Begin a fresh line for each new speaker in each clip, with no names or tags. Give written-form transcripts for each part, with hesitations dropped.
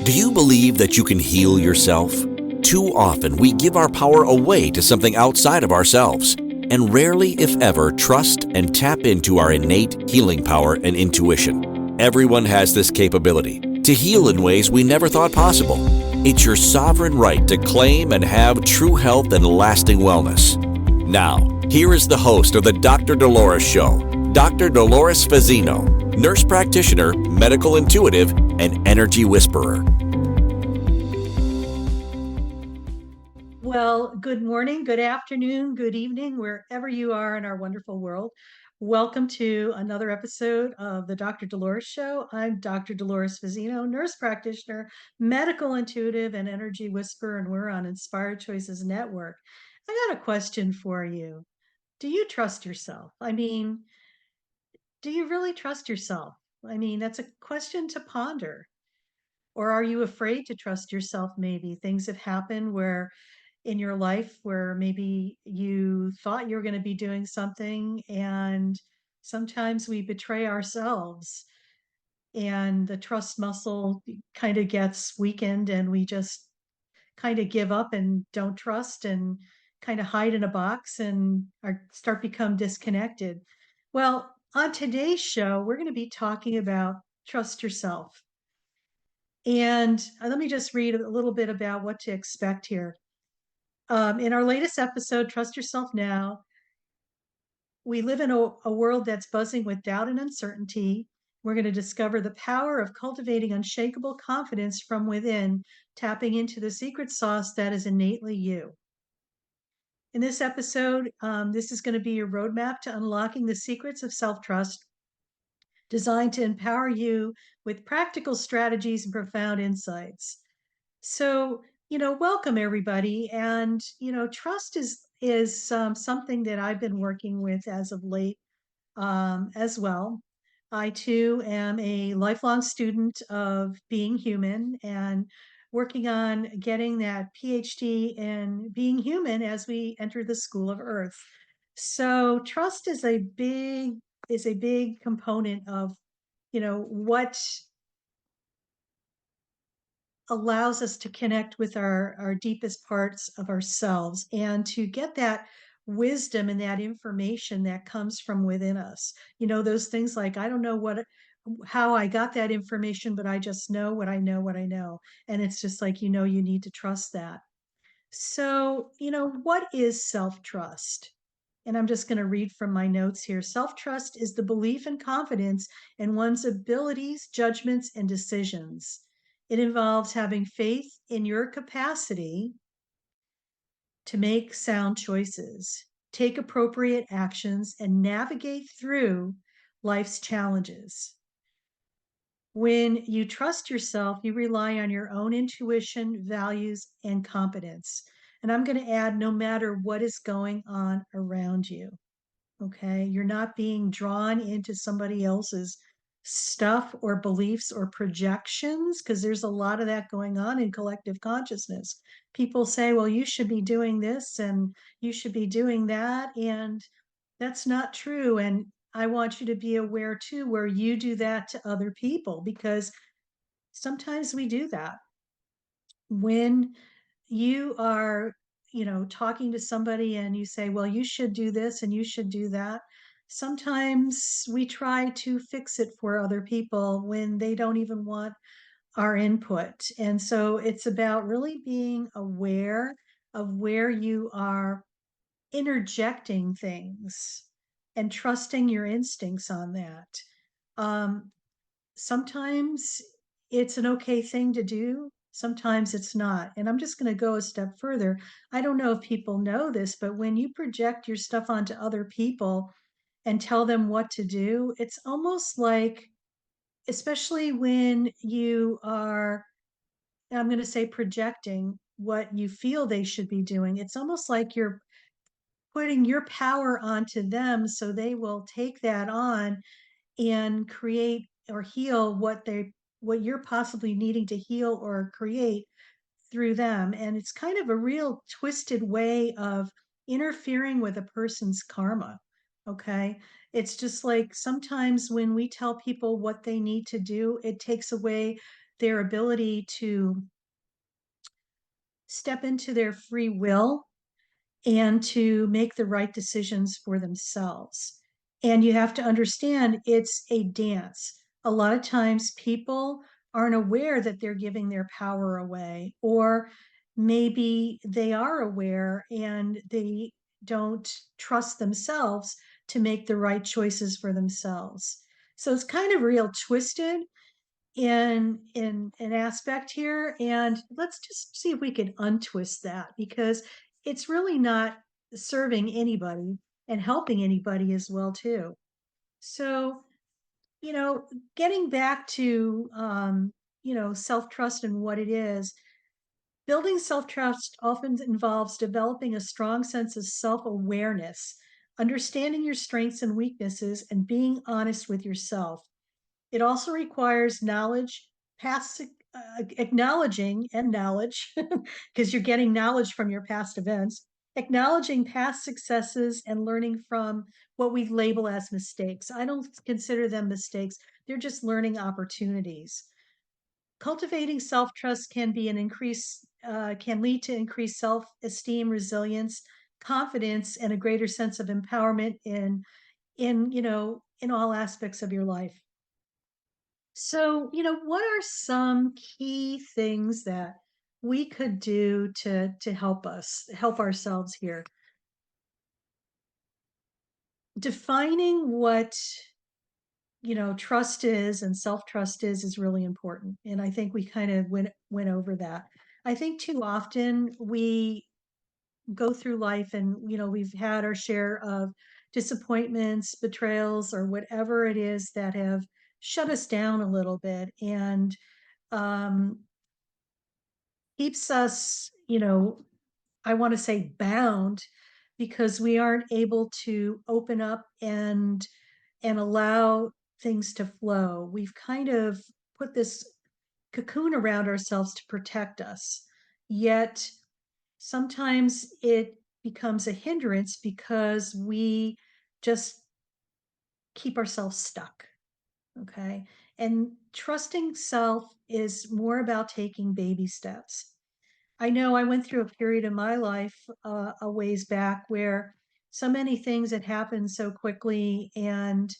Do you believe that you can heal yourself? Too often, we give our power away to something outside of ourselves, and rarely, if ever, trust and tap into our innate healing power and intuition. Everyone has this capability to heal in ways we never thought possible. It's your sovereign right to claim and have true health and lasting wellness. Now, here is the host of the Dr. Dolores Show, Dr. Dolores Fazzino, nurse practitioner, medical intuitive, and energy whisperer.
Well, good morning, good afternoon, good evening, wherever you are in our wonderful world. Welcome to another episode of the Dr. Dolores Show. I'm Dr. Dolores Fazzino, nurse practitioner, medical intuitive, and energy whisperer, and we're on Inspired Choices Network. I got a question for you. Do you trust yourself? Do you really trust yourself? That's a question to ponder. Or are you afraid to trust yourself? Maybe things have happened where in your life where maybe you thought you were going to be doing something, and sometimes we betray ourselves and the trust muscle kind of gets weakened and we just kind of give up and don't trust and kind of hide in a box and start become disconnected. Well, on today's show, we're going to be talking about trust yourself. And let me just read a little bit about what to expect here. In our latest episode, Trust Yourself Now, we live in a world that's buzzing with doubt and uncertainty. We're going to discover the power of cultivating unshakable confidence from within, tapping into the secret sauce that is innately you. In this episode, this is going to be your roadmap to unlocking the secrets of self trust, designed to empower you with practical strategies and profound insights. So, welcome everybody. And, trust is something that I've been working with as of late as well. I too am a lifelong student of being human and working on getting that PhD in being human as we enter the school of Earth. So trust is a big component of what allows us to connect with our deepest parts of ourselves and to get that wisdom and that information that comes from within us. Those things like, I don't know how I got that information, but I just know what I know, what I know. And it's just like, you need to trust that. So, what is self trust? And I'm just going to read from my notes here. Self trust is the belief and confidence in one's abilities, judgments, and decisions. It involves having faith in your capacity to make sound choices, take appropriate actions, and navigate through life's challenges. When you trust yourself, you rely on your own intuition, values, and competence. And I'm going to add, no matter what is going on around you. Okay. You're not being drawn into somebody else's stuff or beliefs or projections, because there's a lot of that going on in collective consciousness. People say, well, you should be doing this and you should be doing that. And that's not true. And I want you to be aware too, where you do that to other people, because sometimes we do that. When you are, talking to somebody and you say, well, you should do this and you should do that. Sometimes we try to fix it for other people when they don't even want our input. And so it's about really being aware of where you are interjecting things and trusting your instincts on that. Um, Sometimes it's an okay thing to do. Sometimes it's not. And I'm just going to go a step further. I don't know if people know this, but when you project your stuff onto other people and tell them what to do, it's almost like, especially when you are, I'm going to say, projecting what you feel they should be doing, it's almost like you're putting your power onto them so they will take that on and create or heal what you're possibly needing to heal or create through them. And it's kind of a real twisted way of interfering with a person's karma. Okay. It's just like sometimes when we tell people what they need to do, it takes away their ability to step into their free will and to make the right decisions for themselves. And you have to understand it's a dance. A lot of times people aren't aware that they're giving their power away, or maybe they are aware and they don't trust themselves to make the right choices for themselves. So it's kind of real twisted in an aspect here, and let's just see if we can untwist that, because it's really not serving anybody and helping anybody as well too. So, you know, getting back to self-trust and what it is, building self-trust often involves developing a strong sense of self-awareness, understanding your strengths and weaknesses, and being honest with yourself. It also requires knowledge, past acknowledging and knowledge, because you're getting knowledge from your past events, acknowledging past successes and learning from what we label as mistakes. I don't consider them mistakes, they're just learning opportunities. Cultivating self-trust can be an increase, can lead to increased self-esteem, resilience, confidence, and a greater sense of empowerment in all aspects of your life. So, what are some key things that we could do to help us help ourselves here? Defining what, trust is and self-trust is really important. And I think we kind of went over that. I think too often we go through life and, we've had our share of disappointments, betrayals, or whatever it is that have shut us down a little bit. And um, keeps us, I want to say bound, because we aren't able to open up and allow things to flow. We've kind of put this cocoon around ourselves to protect us. Yet sometimes it becomes a hindrance because we just keep ourselves stuck. Okay. And trusting self is more about taking baby steps. I know I went through a period in my life a ways back where so many things had happened so quickly. And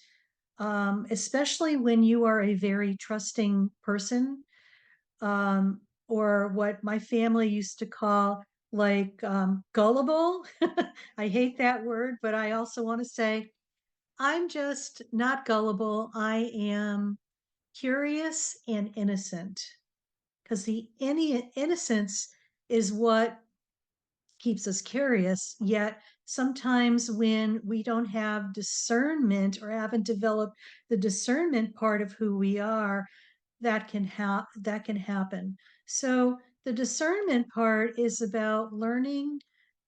especially when you are a very trusting person, or what my family used to call like gullible. I hate that word, but I also want to say I'm just not gullible. I am curious and innocent, because the innocence is what keeps us curious. Yet sometimes when we don't have discernment or haven't developed the discernment part of who we are, that can happen. So the discernment part is about learning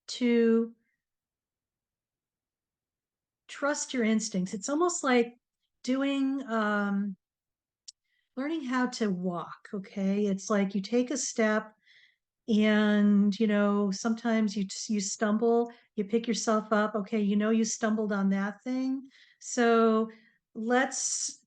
to trust your instincts. It's almost like doing learning how to walk. Okay, it's like you take a step, and sometimes you stumble, you pick yourself up. Okay, you stumbled on that thing, so let's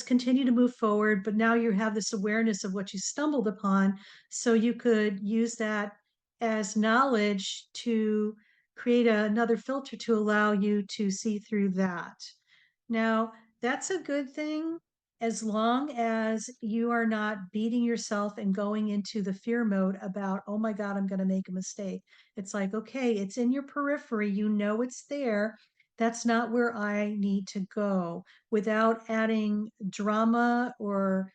continue to move forward, but now you have this awareness of what you stumbled upon, so you could use that as knowledge to create another filter to allow you to see through that. Now, that's a good thing as long as you are not beating yourself and going into the fear mode about, oh my God, I'm going to make a mistake. It's like, okay, it's in your periphery. It's there. That's not where I need to go, without adding drama or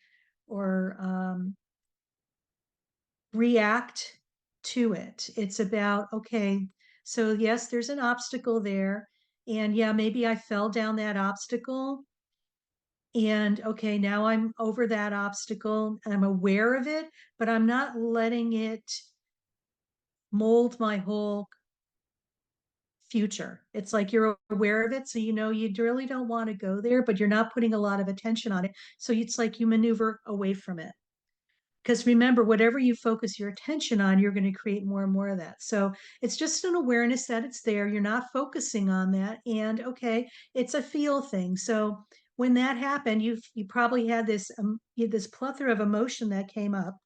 react to it. It's about, okay, so yes, there's an obstacle there. And yeah, maybe I fell down that obstacle, and okay, now I'm over that obstacle. I'm aware of it, but I'm not letting it mold my whole future. It's like you're aware of it. So, you really don't want to go there, but you're not putting a lot of attention on it. So it's like you maneuver away from it. Because remember, whatever you focus your attention on, you're going to create more and more of that. So it's just an awareness that it's there. You're not focusing on that. And okay, it's a feel thing. So when that happened, you probably had you had this plethora of emotion that came up.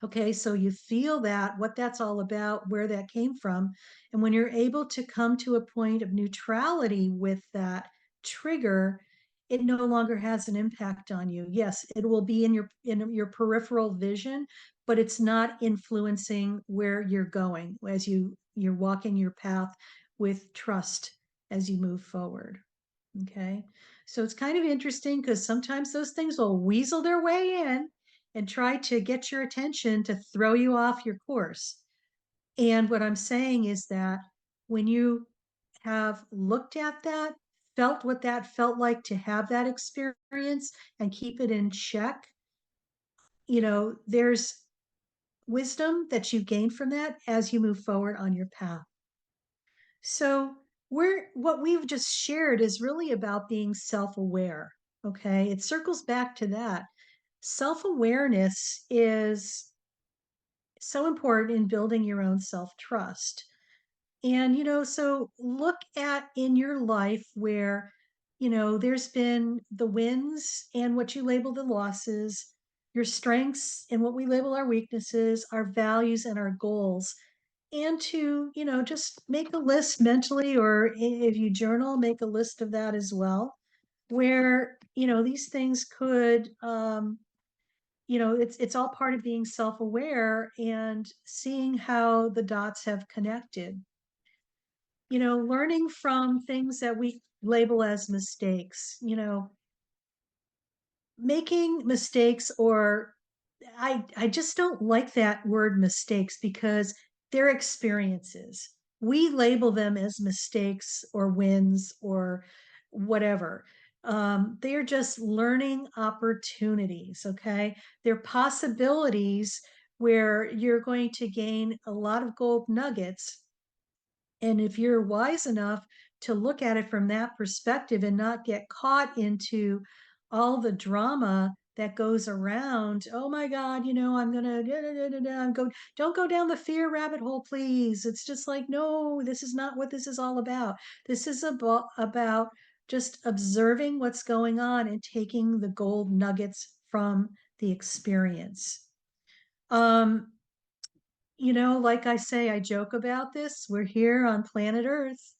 Okay, so you feel that, what that's all about, where that came from. And when you're able to come to a point of neutrality with that trigger, it no longer has an impact on you. Yes, it will be in your peripheral vision, but it's not influencing where you're going as you're walking your path with trust as you move forward. Okay. So it's kind of interesting because sometimes those things will weasel their way in and try to get your attention to throw you off your course. And what I'm saying is that when you have looked at that, felt what that felt like to have that experience and keep it in check, there's wisdom that you gain from that as you move forward on your path. So, what we've just shared is really about being self-aware. Okay. It circles back to that. Self-awareness is so important in building your own self-trust. And, so look at in your life where, there's been the wins and what you label the losses, your strengths and what we label our weaknesses, our values and our goals. And to, just make a list mentally, or if you journal, make a list of that as well, where, these things could, it's all part of being self-aware and seeing how the dots have connected. Learning from things that we label as mistakes, making mistakes, or I just don't like that word mistakes because they're experiences. We label them as mistakes or wins or whatever. They are just learning opportunities, okay? They're possibilities where you're going to gain a lot of gold nuggets, and if you're wise enough to look at it from that perspective and not get caught into all the drama that goes around, oh my God, I'm gonna don't go down the fear rabbit hole, please. It's just like, no, this is not what this is all about. This is about just observing what's going on and taking the gold nuggets from the experience. Um, like I say, I joke about this. We're here on planet Earth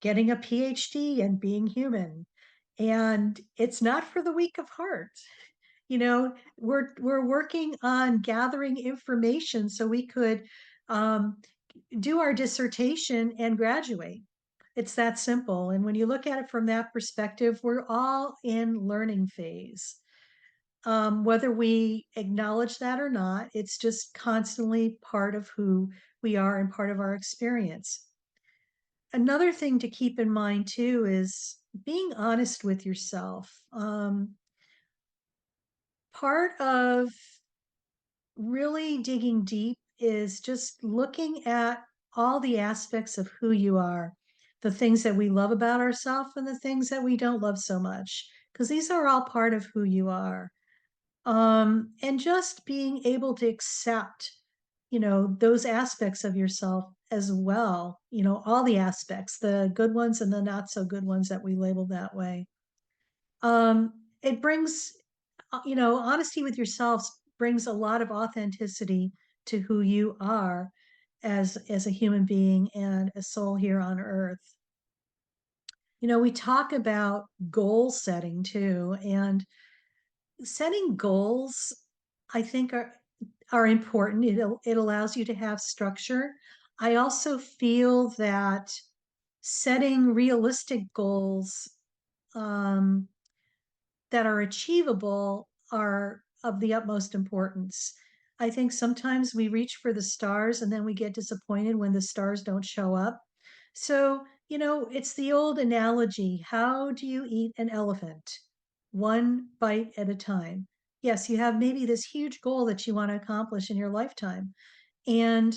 getting a PhD and being human. And it's not for the weak of heart. We're working on gathering information so we could um, do our dissertation and graduate. It's that simple. And when you look at it from that perspective, we're all in learning phase. Whether we acknowledge that or not, it's just constantly part of who we are and part of our experience. Another thing to keep in mind too is being honest with yourself. Part of really digging deep is just looking at all the aspects of who you are, the things that we love about ourselves and the things that we don't love so much, because these are all part of who you are. And just being able to accept, those aspects of yourself as well, all the aspects, the good ones and the not so good ones that we label that way. It brings, honesty with yourself brings a lot of authenticity to who you are as a human being and a soul here on earth. We talk about goal setting too, and setting goals, I think, are important. It allows you to have structure. I also feel that setting realistic goals um, that are achievable are of the utmost importance. I think sometimes we reach for the stars and then we get disappointed when the stars don't show up. So, it's the old analogy. How do you eat an elephant? One bite at a time. Yes, you have maybe this huge goal that you want to accomplish in your lifetime. And,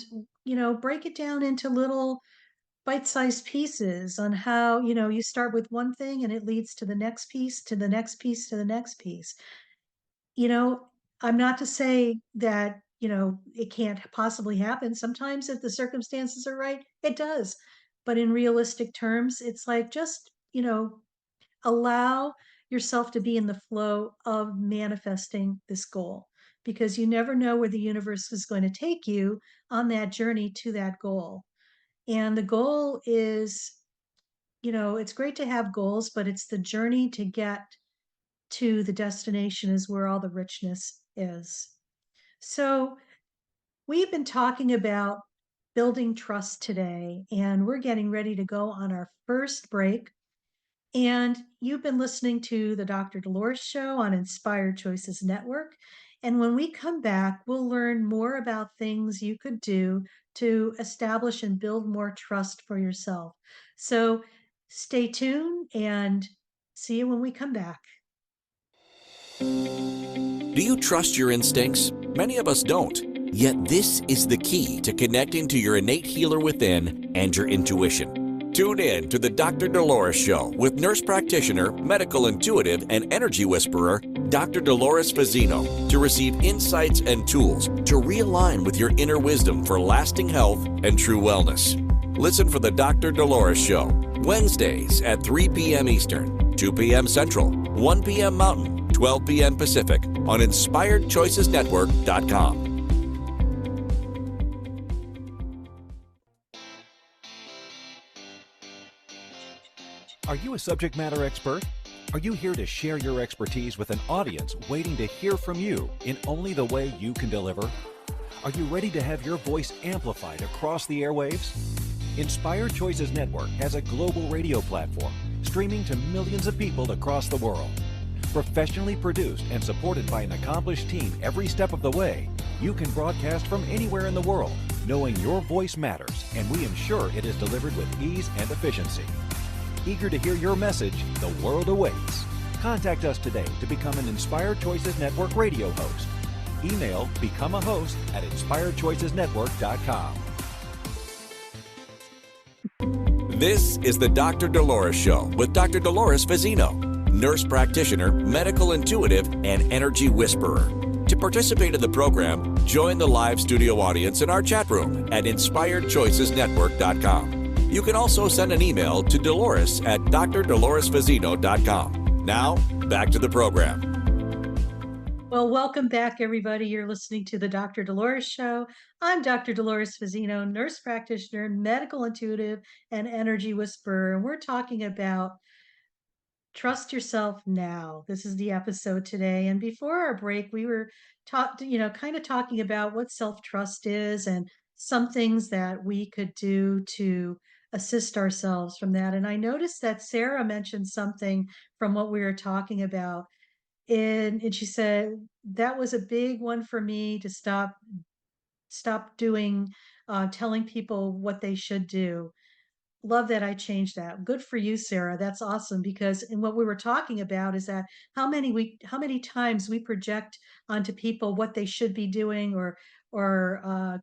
break it down into little bite-sized pieces on how, you start with one thing and it leads to the next piece, to the next piece, to the next piece. You know, I'm not to say that, it can't possibly happen. Sometimes if the circumstances are right, it does. But in realistic terms, it's like just, allow yourself to be in the flow of manifesting this goal, because you never know where the universe is going to take you on that journey to that goal. And the goal is, it's great to have goals, but it's the journey to get to the destination is where all the richness is. So, we've been talking about building trust today, and we're getting ready to go on our first break. And you've been listening to the Dr. Dolores Show on Inspired Choices Network. And when we come back, we'll learn more about things you could do to establish and build more trust for yourself. So stay tuned and see you when we come back.
Do you trust your instincts? Many of us don't. Yet this is the key to connecting to your innate healer within and your intuition. Tune in to the Dr. Dolores Show with nurse practitioner, medical intuitive, and energy whisperer, Dr. Dolores Fazzino, to receive insights and tools to realign with your inner wisdom for lasting health and true wellness. Listen for the Dr. Dolores Show, Wednesdays at 3 p.m. Eastern, 2 p.m. Central, 1 p.m. Mountain, 12 p.m. Pacific on InspiredChoicesNetwork.com.
Are you a subject matter expert? Are you here to share your expertise with an audience waiting to hear from you in only the way you can deliver? Are you ready to have your voice amplified across the airwaves? Inspired Choices Network has a global radio platform streaming to millions of people across the world. Professionally produced and supported by an accomplished team every step of the way, you can broadcast from anywhere in the world, knowing your voice matters, and we ensure it is delivered with ease and efficiency. Eager to hear your message, the world awaits. Contact us today to become an Inspired Choices Network radio host. Email become a host at inspiredchoicesnetwork.com.
This is the Dr. Dolores Show with Dr. Dolores Fazzino, nurse practitioner, medical intuitive, and energy whisperer. To participate in the program, join the live studio audience in our chat room at inspiredchoicesnetwork.com. You can also send an email to Dolores at drdoloresfazzino.com. Now, back to the program.
Well, welcome back, everybody. You're listening to the Dr. Dolores Show. I'm Dr. Dolores Fazzino, nurse practitioner, medical intuitive, and energy whisperer. And we're talking about trust yourself now. This is the episode today. And before our break, we were kind of talking about what self-trust is and some things that we could do to assist ourselves from that. And I noticed that Sarah mentioned something from what we were talking about. And she said that was a big one for me to stop doing, telling people what they should do. Love that I changed that. Good for you, Sarah. That's awesome, because and what we were talking about is that how many times we project onto people what they should be doing or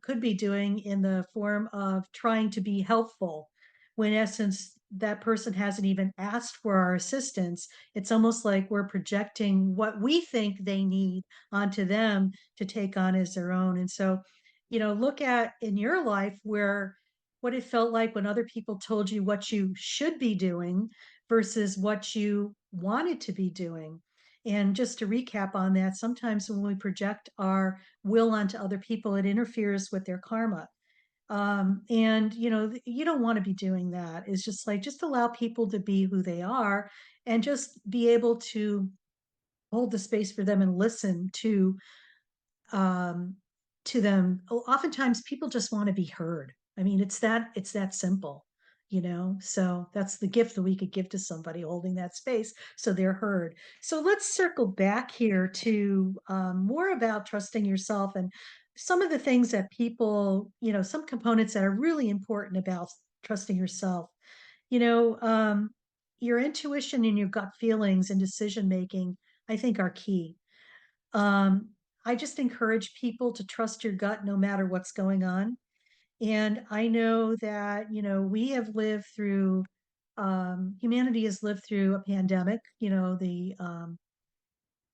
could be doing in the form of trying to be helpful, when in essence that person hasn't even asked for our assistance. It's almost like we're projecting what we think they need onto them to take on as their own. And so, look at in your life where what it felt like when other people told you what you should be doing versus what you wanted to be doing. And just to recap on that, sometimes when we project our will onto other people, it interferes with their karma. And you don't want to be doing that. It's just like just allow people to be who they are and just be able to hold the space for them and listen um, to them. Oftentimes people just want to be heard. I mean, it's that simple, So that's the gift that we could give to somebody, holding that space so they're heard. So let's circle back here to more about trusting yourself and some of the things that people, some components that are really important about trusting yourself. You know, um, your intuition and your gut feelings and decision making, I think, are key. um, I just encourage people to trust your gut no matter what's going on. And I know that, we have lived through, humanity has lived through a pandemic,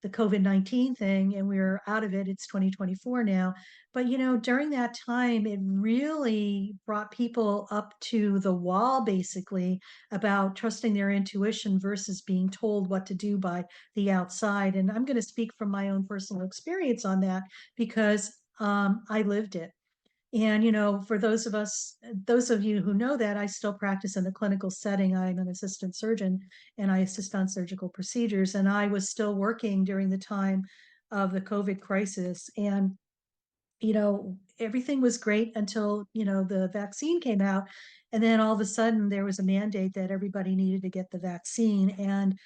the COVID-19 thing, and we're out of it. It's 2024 now. But, during that time, it really brought people up to the wall, basically, about trusting their intuition versus being told what to do by the outside. And I'm going to speak from my own personal experience on that because I lived it. And, for those of you who know that, I still practice in the clinical setting. I'm an assistant surgeon and I assist on surgical procedures. And I was still working during the time of the COVID crisis. And, everything was great until, the vaccine came out. And then all of a sudden there was a mandate that everybody needed to get the vaccine. And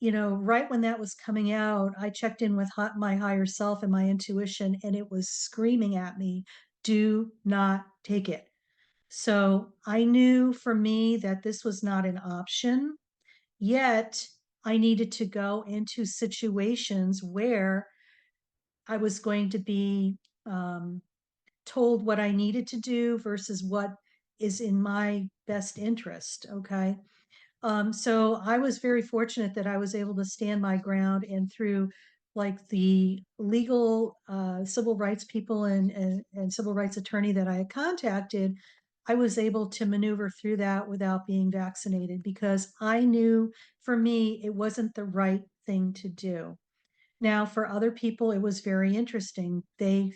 right when that was coming out, I checked in with my higher self and my intuition, and it was screaming at me, do not take it. So I knew for me that this was not an option, yet I needed to go into situations where I was going to be um, told what I needed to do versus what is in my best interest. Okay. So I was very fortunate that I was able to stand my ground, and through like the legal civil rights people and civil rights attorney that I had contacted, I was able to maneuver through that without being vaccinated because I knew for me it wasn't the right thing to do. Now, for other people, it was very interesting. They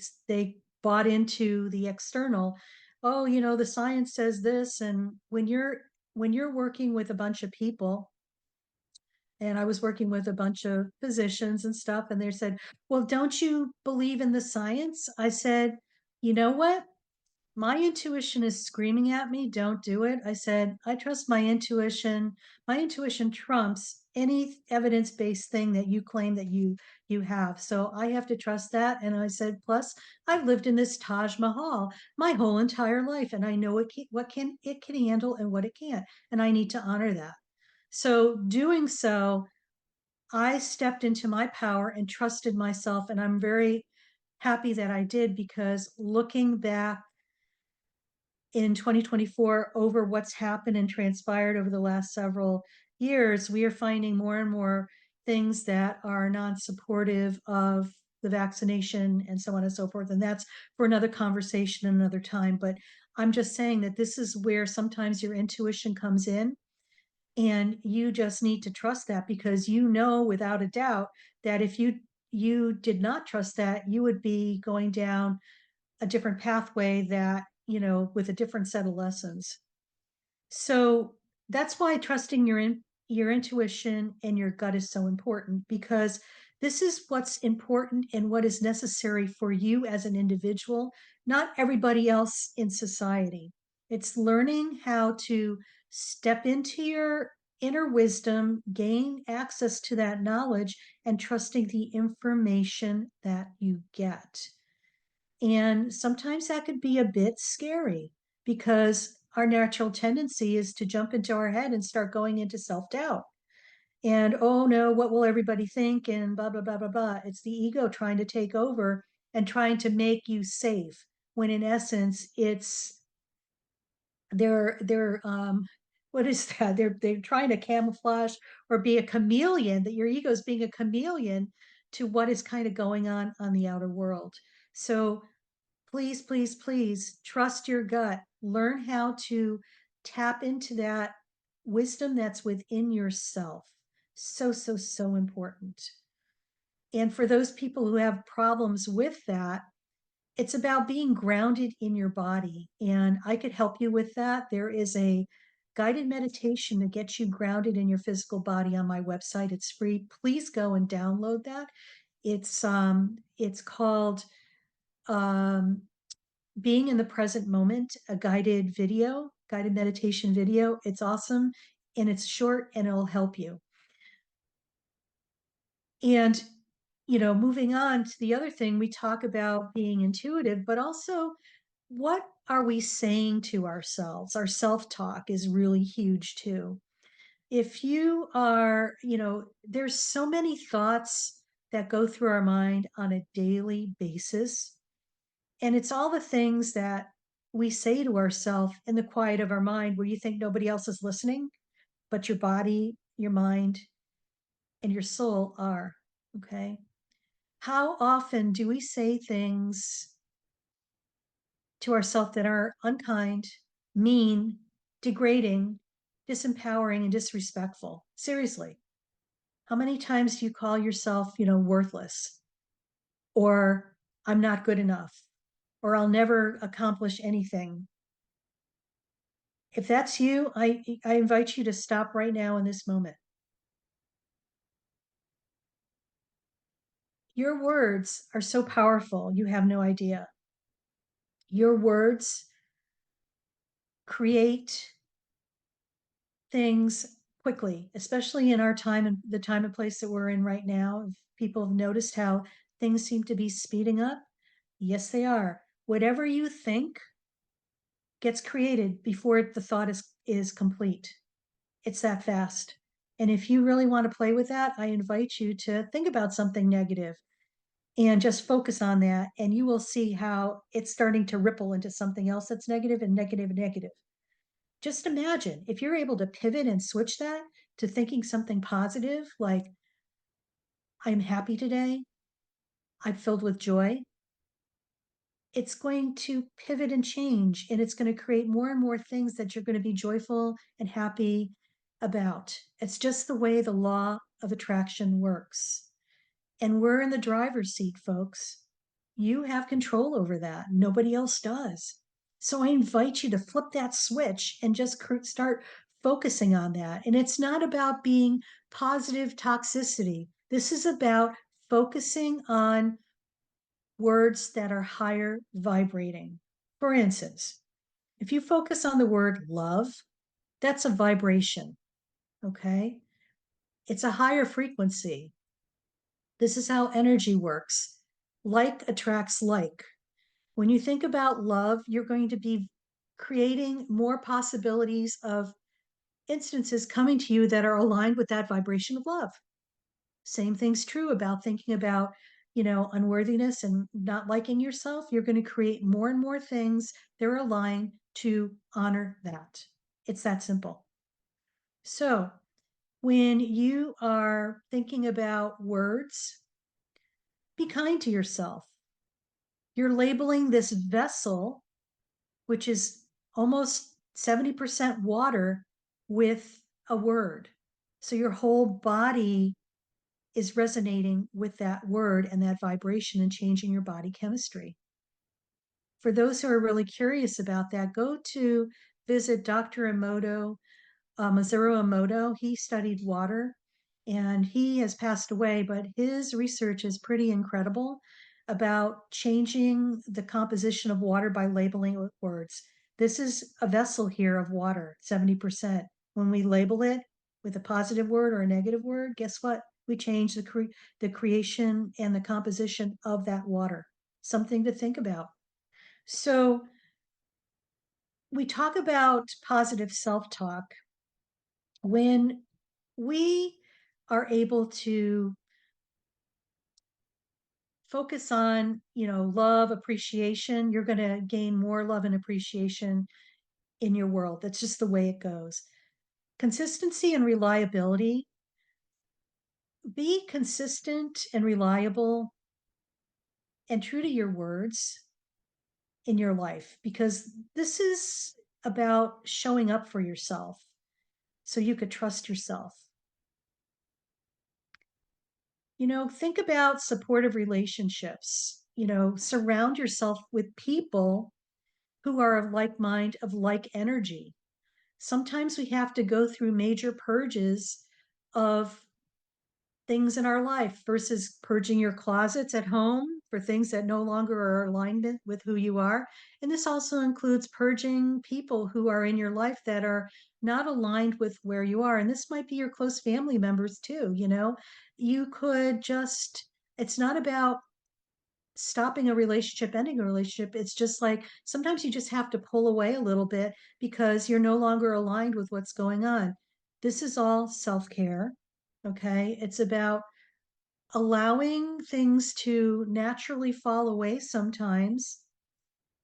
bought into the external. Oh, the science says this, and when you're working with a bunch of people, and I was working with a bunch of physicians and stuff, and they said, "Well, don't you believe in the science?" I said, "You know what? My intuition is screaming at me, don't do it." I said, "I trust my intuition. My intuition trumps any evidence-based thing that you claim that you have. So I have to trust that." And I said, "Plus, I've lived in this Taj Mahal my whole entire life, and I know what it can handle and what it can't, and I need to honor that." So doing so, I stepped into my power and trusted myself, and I'm very happy that I did because looking back in 2024 over what's happened and transpired over the last several years, we are finding more and more things that are non-supportive of the vaccination and so on and so forth. And that's for another conversation another time. But I'm just saying that this is where sometimes your intuition comes in, and you just need to trust that because without a doubt that if you did not trust that, you would be going down a different pathway that, with a different set of lessons. So that's why trusting your intuition and your gut is so important, because this is what's important and what is necessary for you as an individual, not everybody else in society. It's learning how to step into your inner wisdom, gain access to that knowledge, and trusting the information that you get. And sometimes that could be a bit scary because our natural tendency is to jump into our head and start going into self doubt. And oh no, what will everybody think? And blah, blah, blah, blah, blah. It's the ego trying to take over and trying to make you safe. When in essence, they're what is that? They're trying to camouflage or be a chameleon, that your ego is being a chameleon to what is kind of going on the outer world. So please, please, please trust your gut. Learn how to tap into that wisdom that's within yourself. So, so, so important. And for those people who have problems with that, it's about being grounded in your body. And I could help you with that. There is a guided meditation to get you grounded in your physical body on my website. It's free. Please go and download that. It's called um, Being in the Present Moment, a guided meditation video. It's awesome and it's short and it'll help you. And, moving on to the other thing, we talk about being intuitive, but also what are we saying to ourselves? Our self talk is really huge too. If you are, there's so many thoughts that go through our mind on a daily basis. And it's all the things that we say to ourselves in the quiet of our mind where you think nobody else is listening, but your body, your mind, and your soul are. Okay. How often do we say things to ourselves that are unkind, mean, degrading, disempowering, and disrespectful? Seriously. How many times do you call yourself, worthless, or I'm not good enough, or I'll never accomplish anything? If that's you, I invite you to stop right now in this moment. Your words are so powerful, you have no idea. Your words create things quickly, especially in our time and the time and place that we're in right now. If people have noticed how things seem to be speeding up, yes, they are. Whatever you think gets created before the thought is complete. It's that fast. And if you really want to play with that, I invite you to think about something negative and just focus on that. And you will see how it's starting to ripple into something else that's negative and negative and negative. Just imagine if you're able to pivot and switch that to thinking something positive, like, I'm happy today, I'm filled with joy. It's going to pivot and change, and it's going to create more and more things that you're going to be joyful and happy about. It's just the way the law of attraction works. And we're in the driver's seat, folks. You have control over that. Nobody else does. So I invite you to flip that switch and just start focusing on that. And it's not about being positive toxicity. This is about focusing on words that are higher vibrating. For instance, if you focus on the word love, that's a vibration. Okay. It's a higher frequency. This is how energy works. Like attracts like. When you think about love, you're going to be creating more possibilities of instances coming to you that are aligned with that vibration of love. Same thing's true about thinking about, unworthiness and not liking yourself. You're going to create more and more things that are aligned to honor that. It's that simple. So when you are thinking about words, be kind to yourself. You're labeling this vessel, which is almost 70% water, with a word. So your whole body is resonating with that word and that vibration and changing your body chemistry. For those who are really curious about that, go to visit Dr. Emoto, Masaru Emoto. He studied water and he has passed away, but his research is pretty incredible about changing the composition of water by labeling it with words. This is a vessel here of water, 70%. When we label it with a positive word or a negative word, guess what? We change the creation and the composition of that water. Something to think about. So we talk about positive self-talk. When we are able to focus on, love, appreciation, you're going to gain more love and appreciation in your world. That's just the way it goes. Consistency and reliability. Be consistent and reliable and true to your words in your life, because this is about showing up for yourself so you could trust yourself. Think about supportive relationships. Surround yourself with people who are of like mind, of like energy. Sometimes we have to go through major purges of things in our life versus purging your closets at home for things that no longer are aligned with who you are. And this also includes purging people who are in your life that are not aligned with where you are. And this might be your close family members too. You could just, it's not about stopping a relationship, ending a relationship. It's just like sometimes you just have to pull away a little bit because you're no longer aligned with what's going on. This is all self care. Okay. It's about allowing things to naturally fall away sometimes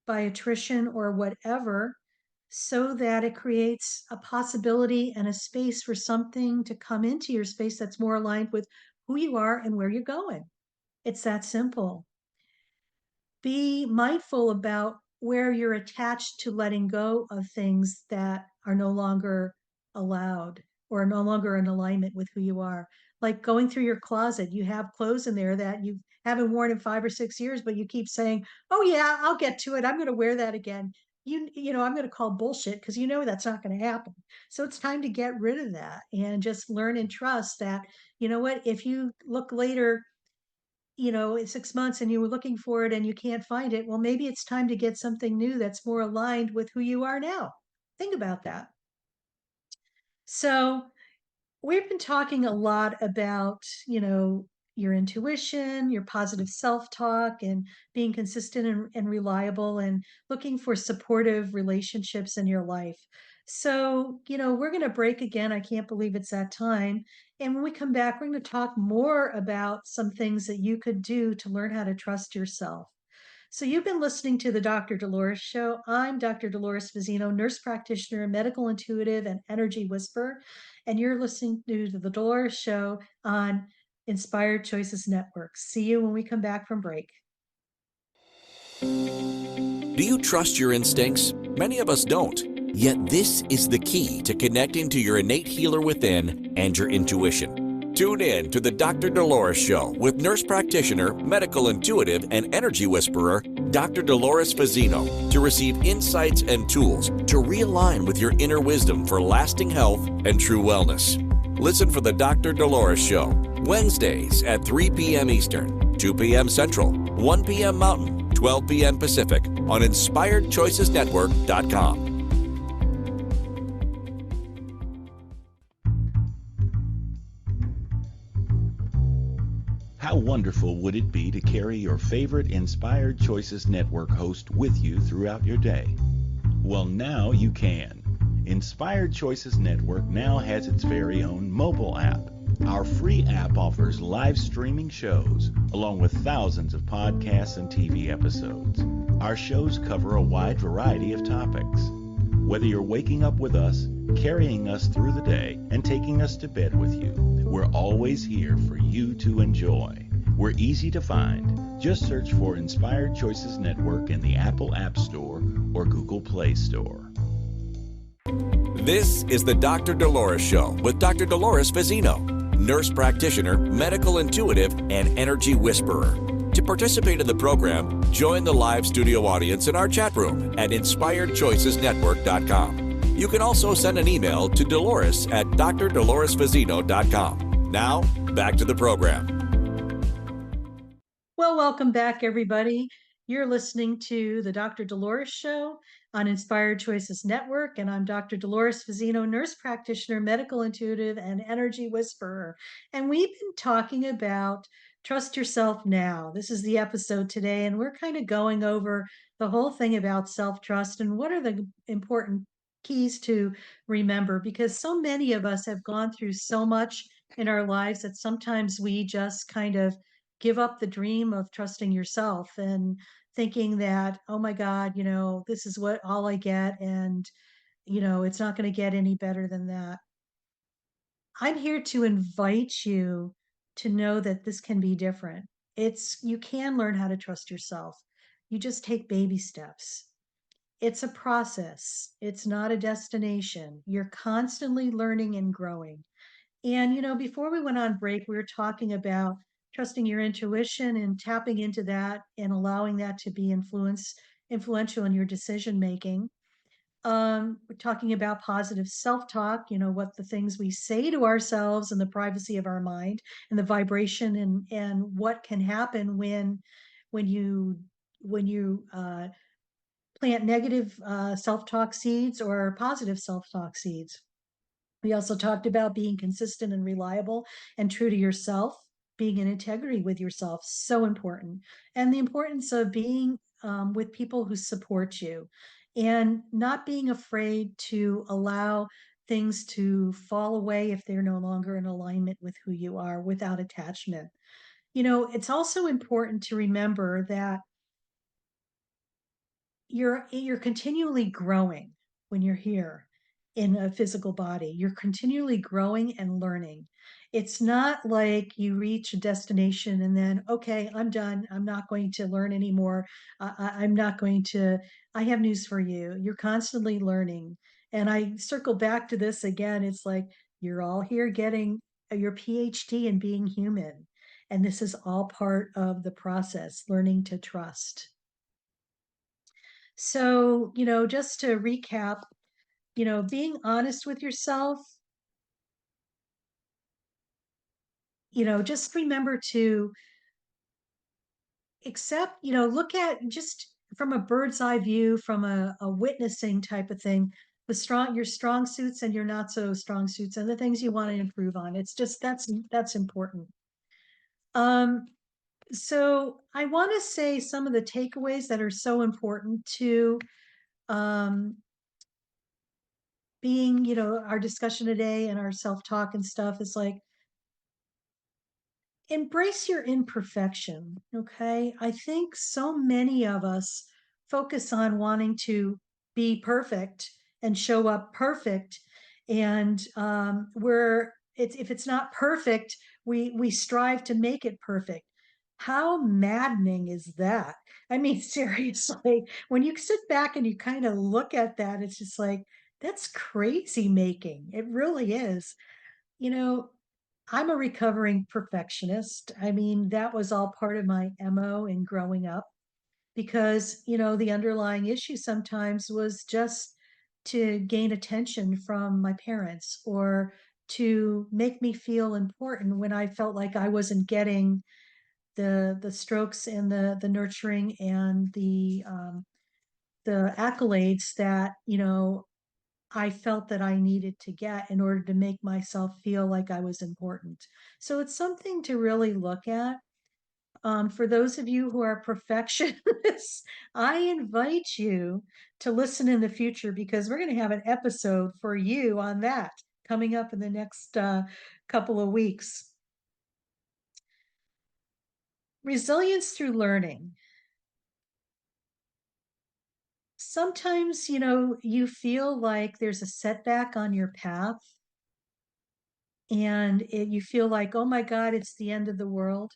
by attrition or whatever, so that it creates a possibility and a space for something to come into your space that's more aligned with who you are and where you're going. It's that simple. Be mindful about where you're attached to letting go of things that are no longer allowed or are no longer in alignment with who you are. Like going through your closet, you have clothes in there that you haven't worn in 5 or 6 years, but you keep saying, "Oh yeah, I'll get to it. I'm going to wear that again." I'm going to call bullshit because you know that's not going to happen. So it's time to get rid of that and just learn and trust that, you know what, if you look later, in 6 months and you were looking for it and you can't find it, well, maybe it's time to get something new that's more aligned with who you are now. Think about that. So, we've been talking a lot about, your intuition, your positive self-talk, and being consistent and reliable and looking for supportive relationships in your life. So, we're going to break again. I can't believe it's that time. And when we come back, we're going to talk more about some things that you could do to learn how to trust yourself. So you've been listening to the Dr. Dolores Show. I'm Dr. Dolores Fazzino, nurse practitioner, medical intuitive, and energy whisperer. And you're listening to the Dolores Show on Inspired Choices Network. See you when we come back from break.
Do you trust your instincts? Many of us don't. Yet this is the key to connecting to your innate healer within and your intuition. Tune in to the Dr. Dolores Show with nurse practitioner, medical intuitive, and energy whisperer, Dr. Dolores Fazzino, to receive insights and tools to realign with your inner wisdom for lasting health and true wellness. Listen for the Dr. Dolores Show, Wednesdays at 3 p.m. Eastern, 2 p.m. Central, 1 p.m. Mountain, 12 p.m. Pacific on InspiredChoicesNetwork.com.
How wonderful would it be to carry your favorite Inspired Choices Network host with you throughout your day? Well, now you can. Inspired Choices Network now has its very own mobile app. Our free app offers live streaming shows, along with thousands of podcasts and TV episodes. Our shows cover a wide variety of topics. Whether you're waking up with us, carrying us through the day, and taking us to bed with you, we're always here for you to enjoy. We're easy to find. Just search for Inspired Choices Network in the Apple App Store or Google Play Store.
This is the Dr. Dolores Show with Dr. Dolores Fazzino, nurse practitioner, medical intuitive, and energy whisperer. To participate in the program, join the live studio audience in our chat room at InspiredChoicesNetwork.com. You can also send an email to Dolores at drdoloresfazzino.com. Now, back to the program.
Well, welcome back, everybody. You're listening to the Dr. Dolores Show on Inspired Choices Network, and I'm Dr. Dolores Fazzino, nurse practitioner, medical intuitive, and energy whisperer. And we've been talking about trust yourself now. This is the episode today, and we're kind of going over the whole thing about self-trust and what are the important keys to remember, because so many of us have gone through so much in our lives that sometimes we just kind of give up the dream of trusting yourself and thinking that, oh my God, this is what all I get. And, it's not going to get any better than that. I'm here to invite you to know that this can be different. You can learn how to trust yourself. You just take baby steps. It's a process. It's not a destination. You're constantly learning and growing. And, before we went on break, we were talking about trusting your intuition and tapping into that and allowing that to be influential in your decision making. We're talking about positive self-talk, what the things we say to ourselves in the privacy of our mind and the vibration and what can happen when you plant negative self-talk seeds or positive self-talk seeds. We also talked about being consistent and reliable and true to yourself, being in integrity with yourself, so important. And the importance of being with people who support you and not being afraid to allow things to fall away if they're no longer in alignment with who you are without attachment. It's also important to remember that you're continually growing when you're here in a physical body. You're continually growing and learning. It's not like you reach a destination and then, okay, I'm done. I'm not going to learn anymore. I'm not going to. I have news for you. You're constantly learning. And I circle back to this again. It's like you're all here getting your PhD in being human. And this is all part of the process, learning to trust. So, just to recap, being honest with yourself, just remember to accept, look at just from a bird's eye view, from a witnessing type of thing, your strong suits and your not so strong suits and the things you want to improve on. It's just that's important. Um, so I want to say some of the takeaways that are so important to um, being, our discussion today and our self-talk and stuff is like, embrace your imperfection. Okay. I think so many of us focus on wanting to be perfect and show up perfect. And if it's not perfect, we strive to make it perfect. How maddening is that? I mean, seriously, when you sit back and you kind of look at that, it's just like, that's crazy making. It really is. You know, I'm a recovering perfectionist. I mean, that was all part of my MO in growing up because, the underlying issue sometimes was just to gain attention from my parents or to make me feel important when I felt like I wasn't getting the strokes and the nurturing and the accolades that, I felt that I needed to get in order to make myself feel like I was important. So it's something to really look at. For those of you who are perfectionists, I invite you to listen in the future because we're going to have an episode for you on that coming up in the next couple of weeks. Resilience through learning. Sometimes, you feel like there's a setback on your path and you feel like, oh my God, it's the end of the world.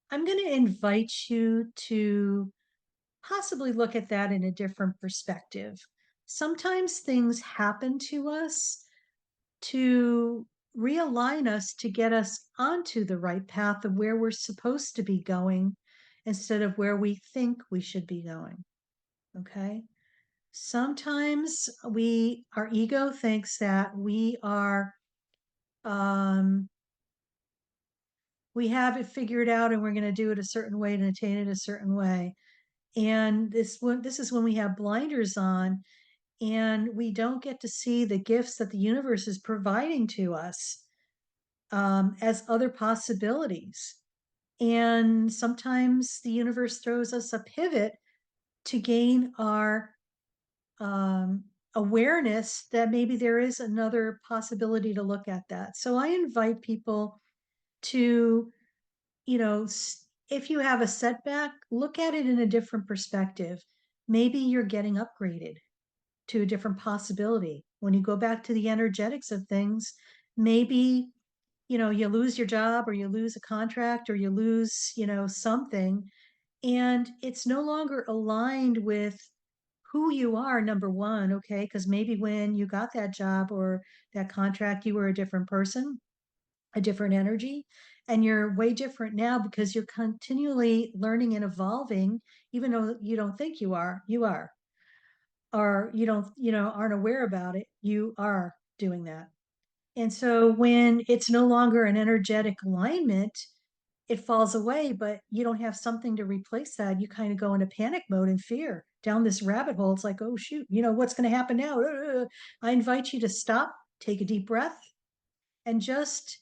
I'm going to invite you to possibly look at that in a different perspective. Sometimes things happen to us to realign us to get us onto the right path of where we're supposed to be going instead of where we think we should be going. Okay. Sometimes our ego thinks that um, we have it figured out and we're going to do it a certain way and attain it a certain way. And this is when we have blinders on and we don't get to see the gifts that the universe is providing to us as other possibilities. And sometimes the universe throws us a pivot to gain our awareness that maybe there is another possibility to look at that. So I invite people to, if you have a setback, look at it in a different perspective. Maybe you're getting upgraded to a different possibility. When you go back to the energetics of things, maybe, you lose your job or you lose a contract or you lose, something, and it's no longer aligned with who you are, number one, okay? Because maybe when you got that job or that contract, you were a different person, a different energy, and you're way different now because you're continually learning and evolving, even though you don't think you are, or you don't, aren't aware about it, you are doing that. And so when it's no longer an energetic alignment, it falls away, but you don't have something to replace that. You kind of go into panic mode and fear down this rabbit hole. It's like, oh, shoot, what's going to happen now? I invite you to stop, take a deep breath, and just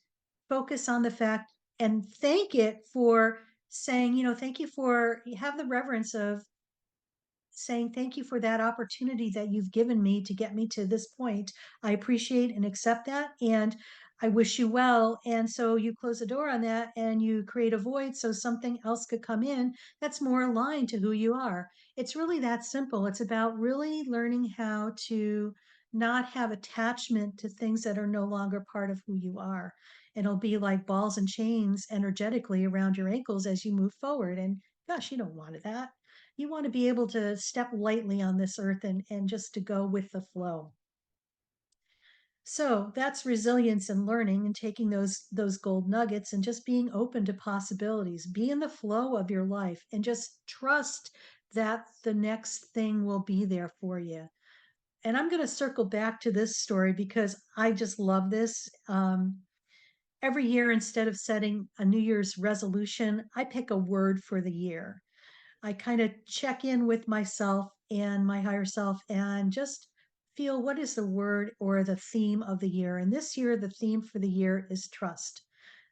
focus on the fact and thank it for saying, thank you for, you have the reverence of saying thank you for that opportunity that you've given me to get me to this point. I appreciate and accept that. And I wish you well. And so you close the door on that and you create a void so something else could come in that's more aligned to who you are. It's really that simple. It's about really learning how to not have attachment to things that are no longer part of who you are. and it'll be like balls and chains energetically around your ankles as you move forward. And gosh, you don't want that. You want to be able to step lightly on this earth and just to go with the flow. So that's resilience and learning and taking those gold nuggets and just being open to possibilities. Be in the flow of your life and just trust that the next thing will be there for you. And I'm going to circle back to this story because I just love this. Every year, instead of setting a New Year's resolution, I pick a word for the year. I kind of check in with myself and my higher self and just feel what is the word or the theme of the year. And this year, the theme for the year is trust.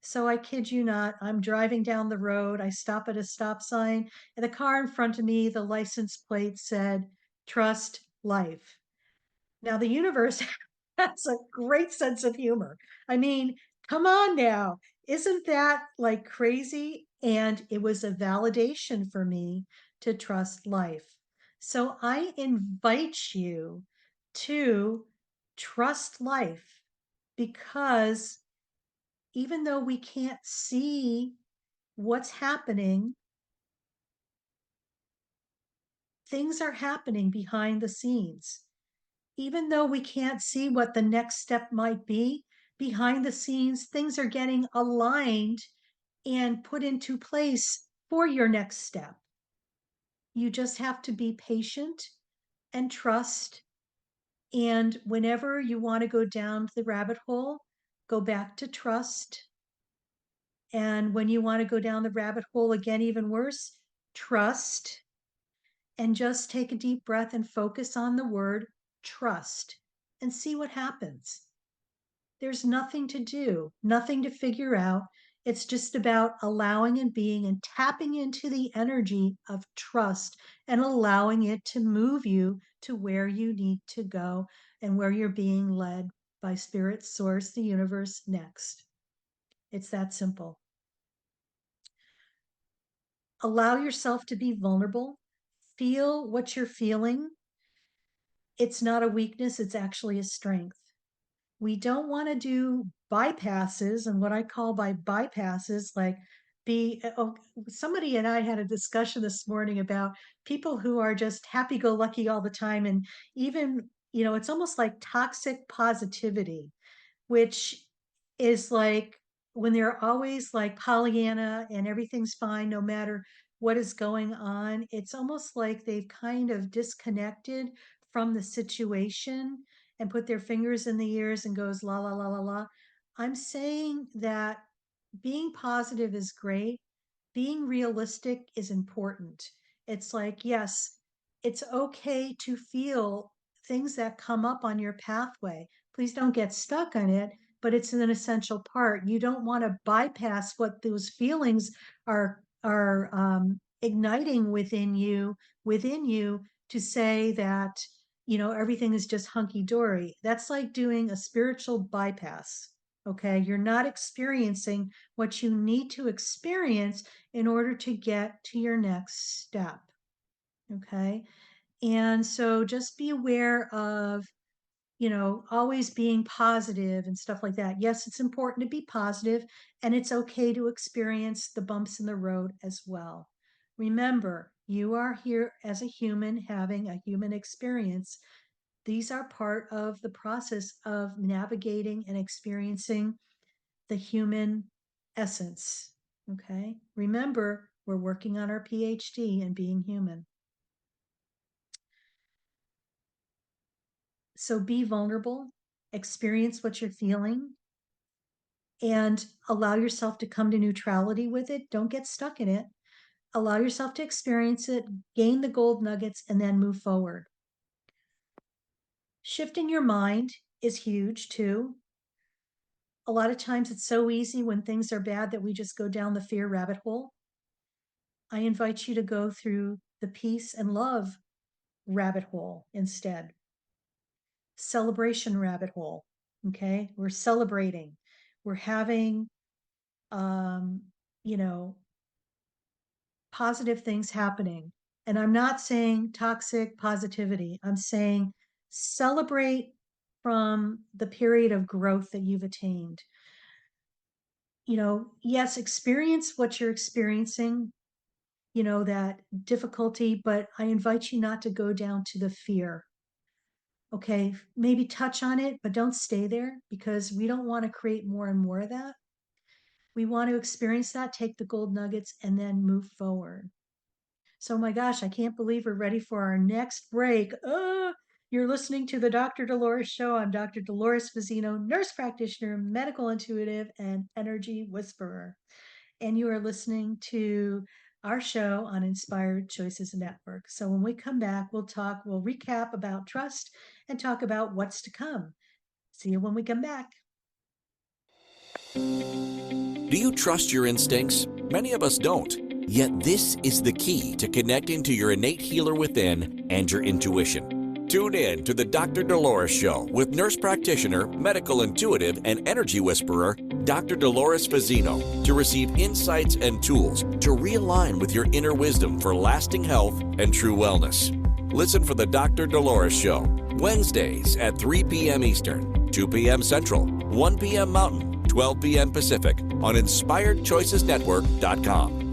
So I kid you not, I'm driving down the road. I stop at a stop sign, and the car in front of me, the license plate said, Trust Life. Now, the universe has a great sense of humor. I mean, come on now. Isn't that like crazy? And it was a validation for me to trust life. So I invite you to trust life because even though we can't see what's happening, things are happening behind the scenes. Even though we can't see what the next step might be, behind the scenes, things are getting aligned and put into place for your next step. You just have to be patient and trust. And whenever you want to go down the rabbit hole, go back to trust. And when you want to go down the rabbit hole again, even worse, trust. And just take a deep breath and focus on the word trust and see what happens. There's nothing to do, nothing to figure out. It's just about allowing and being and tapping into the energy of trust and allowing it to move you to where you need to go and where you're being led by spirit, source, the universe next. It's that simple. Allow yourself to be vulnerable. Feel what you're feeling. It's not a weakness, it's actually a strength. We don't want to do bypasses. And what I call by bypasses, like somebody and I had a discussion this morning about people who are just happy go lucky all the time. And even, it's almost like toxic positivity, which is like when they're always like Pollyanna and everything's fine no matter what is going on. It's almost like they've kind of disconnected from the situation and put their fingers in the ears and goes la la la la la. I'm saying that being positive is great. Being realistic is important. It's like, yes, it's okay to feel things that come up on your pathway. Please don't get stuck on it, but it's an essential part. You don't want to bypass what those feelings are igniting within you to say that everything is just hunky dory. That's like doing a spiritual bypass. Okay, you're not experiencing what you need to experience in order to get to your next step. Okay, and so just be aware of always being positive and stuff like that. Yes, it's important to be positive, and it's okay to experience the bumps in the road as well. Remember, you are here as a human having a human experience. These are part of the process of navigating and experiencing the human essence. Okay. Remember, we're working on our PhD and being human. So be vulnerable, experience what you're feeling, and allow yourself to come to neutrality with it. Don't get stuck in it. Allow yourself to experience it, gain the gold nuggets, and then move forward. Shifting your mind is huge too. A lot of times it's so easy when things are bad that we just go down the fear rabbit hole. I invite you to go through the peace and love rabbit hole instead. Celebration rabbit hole. Okay. We're celebrating. We're having, um, you know, positive things happening. And I'm not saying toxic positivity. I'm saying celebrate from the period of growth that you've attained. yes, experience what you're experiencing, that difficulty, but I invite you not to go down to the fear. Okay, maybe touch on it, but don't stay there because we don't want to create more and more of that. We want to experience that, take the gold nuggets, and then move forward. So, my gosh, I can't believe we're ready for our next break. You're listening to the Dr. Dolores Show. I'm Dr. Dolores Fazzino, nurse practitioner, medical intuitive, and energy whisperer. And you are listening to our show on Inspired Choices Network. So, when we come back, we'll recap about trust and talk about what's to come. See you when we come back.
Do you trust your instincts? Many of us don't. Yet this is the key to connecting to your innate healer within and your intuition. Tune in to the Dr. Dolores Show with nurse practitioner, medical intuitive, and energy whisperer, Dr. Dolores Fazzino, to receive insights and tools to realign with your inner wisdom for lasting health and true wellness. Listen for the Dr. Dolores Show, Wednesdays at 3 p.m. Eastern, 2 p.m. Central, 1 p.m. Mountain, 12 p.m. Pacific on InspiredChoicesNetwork.com.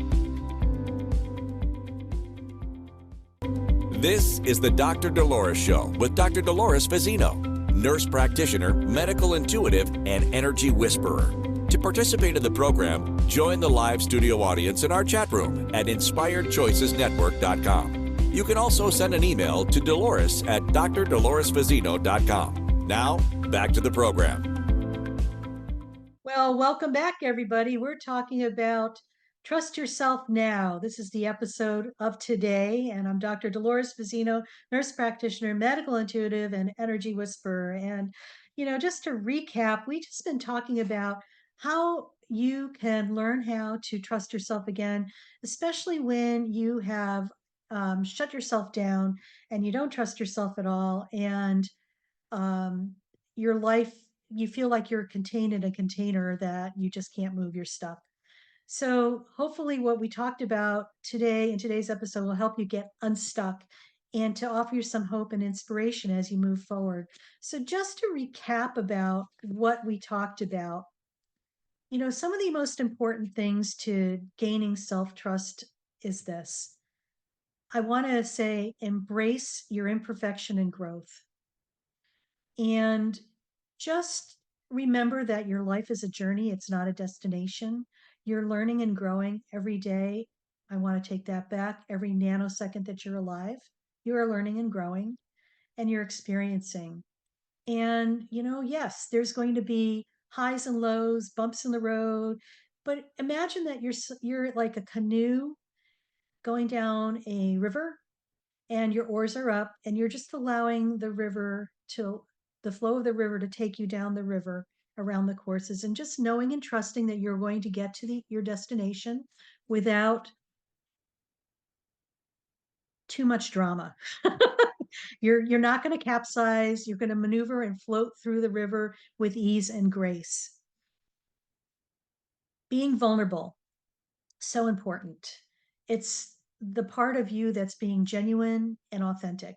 This is the Dr. Dolores Show with Dr. Dolores Fazzino, nurse practitioner, medical intuitive, and energy whisperer. To participate in the program, join the live studio audience in our chat room at InspiredChoicesNetwork.com. You can also send an email to Dolores at drdoloresfazzino.com. Now, back to the program.
Well, welcome back, everybody. We're talking about Trust Yourself Now. This is the episode of today, and I'm Dr. Dolores Fazzino, nurse practitioner, medical intuitive, and energy whisperer. And, just to recap, we've just been talking about how you can learn how to trust yourself again, especially when you have shut yourself down and you don't trust yourself at all. And um, your life, you feel like you're contained in a container that you just can't move, you're stuck. So, hopefully, what we talked about today in today's episode will help you get unstuck and to offer you some hope and inspiration as you move forward. So, just to recap about what we talked about, some of the most important things to gaining self trust is this. I want to say embrace your imperfection and growth. And just remember that your life is a journey, it's not a destination. You're learning and growing every day. I want to take that back. Every nanosecond that you're alive, you are learning and growing and you're experiencing. And, yes, there's going to be highs and lows, bumps in the road, but imagine that you're like a canoe going down a river and your oars are up and you're just allowing the flow of the river to take you down the river around the courses and just knowing and trusting that you're going to get to your destination without too much drama. You're not going to capsize, you're going to maneuver and float through the river with ease and grace. Being vulnerable, so important. It's the part of you that's being genuine and authentic.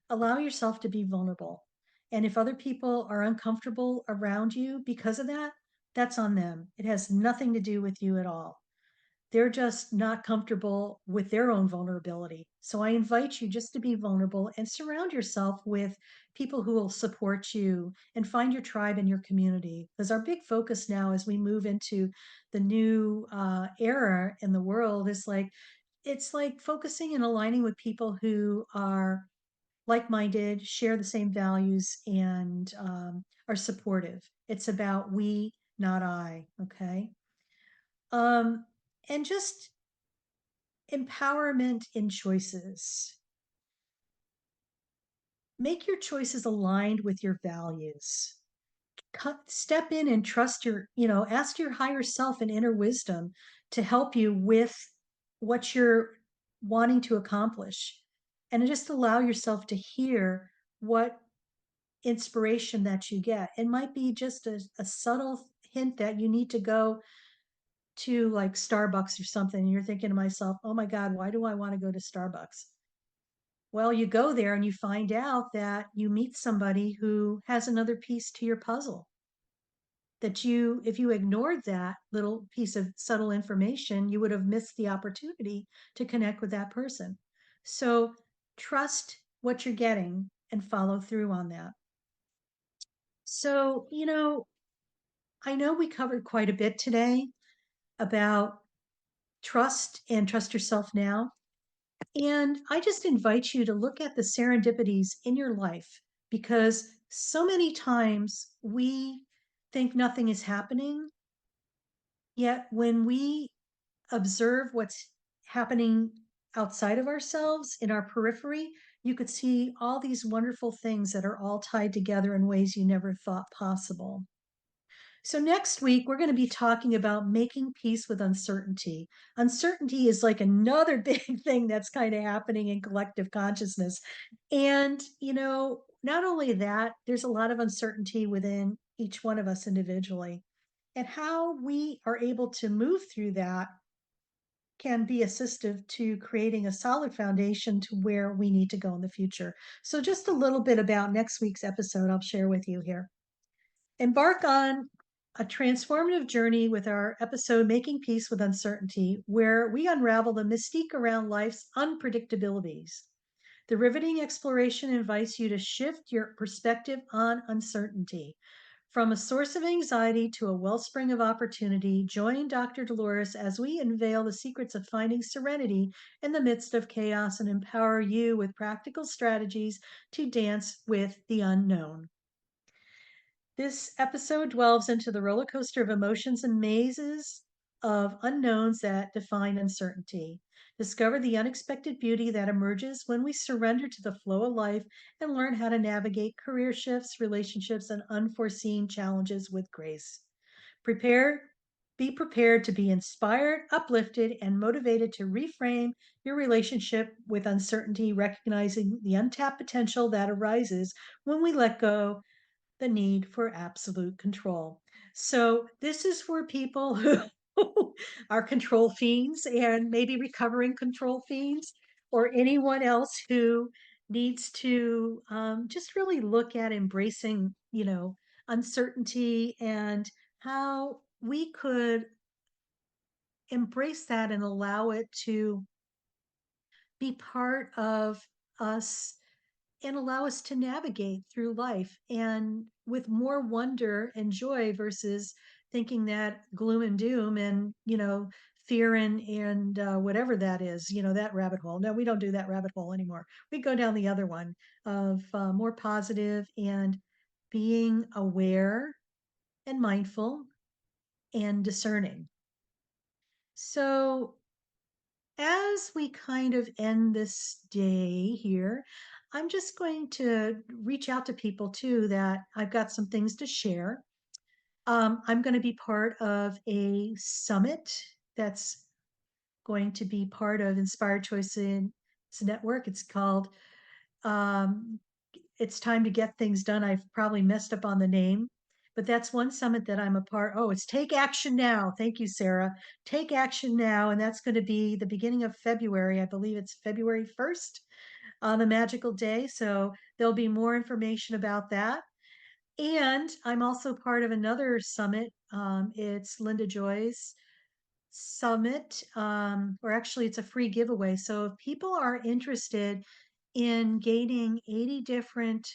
Allow yourself to be vulnerable. And if other people are uncomfortable around you because of that, that's on them. It has nothing to do with you at all. They're just not comfortable with their own vulnerability. So I invite you just to be vulnerable and surround yourself with people who will support you and find your tribe and your community. Because our big focus now as we move into the new era in the world is it's like focusing and aligning with people who are like-minded, share the same values, and are supportive. It's about we, not I. Okay. Um, and just empowerment in choices. Make your choices aligned with your values. Step in and trust ask your higher self and inner wisdom to help you with what you're wanting to accomplish. And just allow yourself to hear what inspiration that you get. It might be just a subtle hint that you need to go to like Starbucks or something. And you're thinking to myself, oh my God, why do I want to go to Starbucks? Well, you go there and you find out that you meet somebody who has another piece to your puzzle. that if you ignored that little piece of subtle information, you would have missed the opportunity to connect with that person. So trust what you're getting and follow through on that. So, I know we covered quite a bit today about trust and trust yourself now. And I just invite you to look at the serendipities in your life, because so many times we think nothing is happening. Yet when we observe what's happening outside of ourselves in our periphery, you could see all these wonderful things that are all tied together in ways you never thought possible. So, next week, we're going to be talking about making peace with uncertainty. Uncertainty is like another big thing that's kind of happening in collective consciousness. And, not only that, there's a lot of uncertainty within each one of us individually. And how we are able to move through that can be assistive to creating a solid foundation to where we need to go in the future. So, just a little bit about next week's episode, I'll share with you here. Embark on a transformative journey with our episode, Making Peace with Uncertainty, where we unravel the mystique around life's unpredictabilities. The riveting exploration invites you to shift your perspective on uncertainty. From a source of anxiety to a wellspring of opportunity, join Dr. Dolores as we unveil the secrets of finding serenity in the midst of chaos and empower you with practical strategies to dance with the unknown. This episode delves into the roller coaster of emotions and mazes of unknowns that define uncertainty. Discover the unexpected beauty that emerges when we surrender to the flow of life and learn how to navigate career shifts, relationships, and unforeseen challenges with grace. Be prepared to be inspired, uplifted, and motivated to reframe your relationship with uncertainty, recognizing the untapped potential that arises when we let go the need for absolute control. So, this is for people who are control fiends and maybe recovering control fiends, or anyone else who needs to just really look at embracing, uncertainty and how we could embrace that and allow it to be part of us and allow us to navigate through life and with more wonder and joy versus thinking that gloom and doom and fear and whatever that is, that rabbit hole. No, we don't do that rabbit hole anymore. We go down the other one of more positive and being aware and mindful and discerning. So as we kind of end this day here, I'm just going to reach out to people too that I've got some things to share. I'm going to be part of a summit that's going to be part of Inspired Choices Network. It's called um, It's Time to Get Things Done. I've probably messed up on the name, but that's one summit that I'm a part. Oh, it's Take Action Now. Thank you, Sarah. Take Action Now, and that's going to be the beginning of February. I believe it's February 1st on the magical day. So there'll be more information about that. And I'm also part of another summit. It's Linda Joy's summit, or actually, it's a free giveaway. So if people are interested in gaining 80 different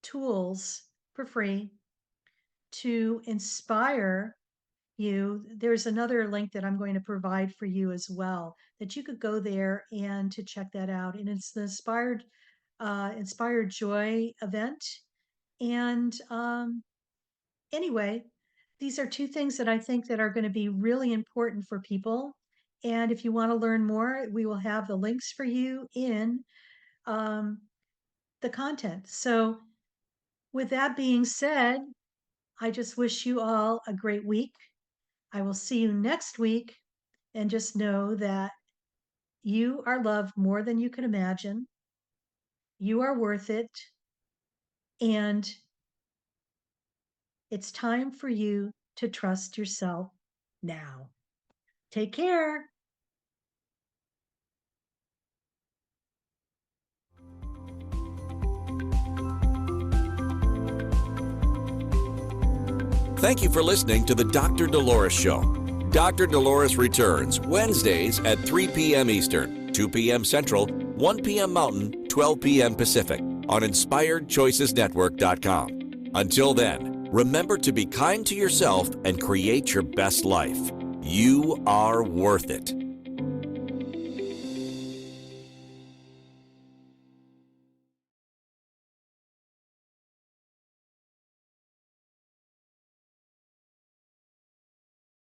tools for free to inspire you, there's another link that I'm going to provide for you as well, that you could go there and to check that out. And it's the Inspired Joy event. And anyway, these are two things that I think that are going to be really important for people. And if you want to learn more, we will have the links for you in the content. So with that being said, I just wish you all a great week. I will see you next week. And just know that you are loved more than you can imagine. You are worth it. And it's time for you to trust yourself now. Take care.
Thank you for listening to the Dr. Dolores Show. Dr. Dolores returns Wednesdays at 3 p.m. Eastern, 2 p.m. Central, 1 p.m. Mountain, 12 p.m. Pacific on InspiredChoicesNetwork.com. Until then, remember to be kind to yourself and create your best life. You are worth it.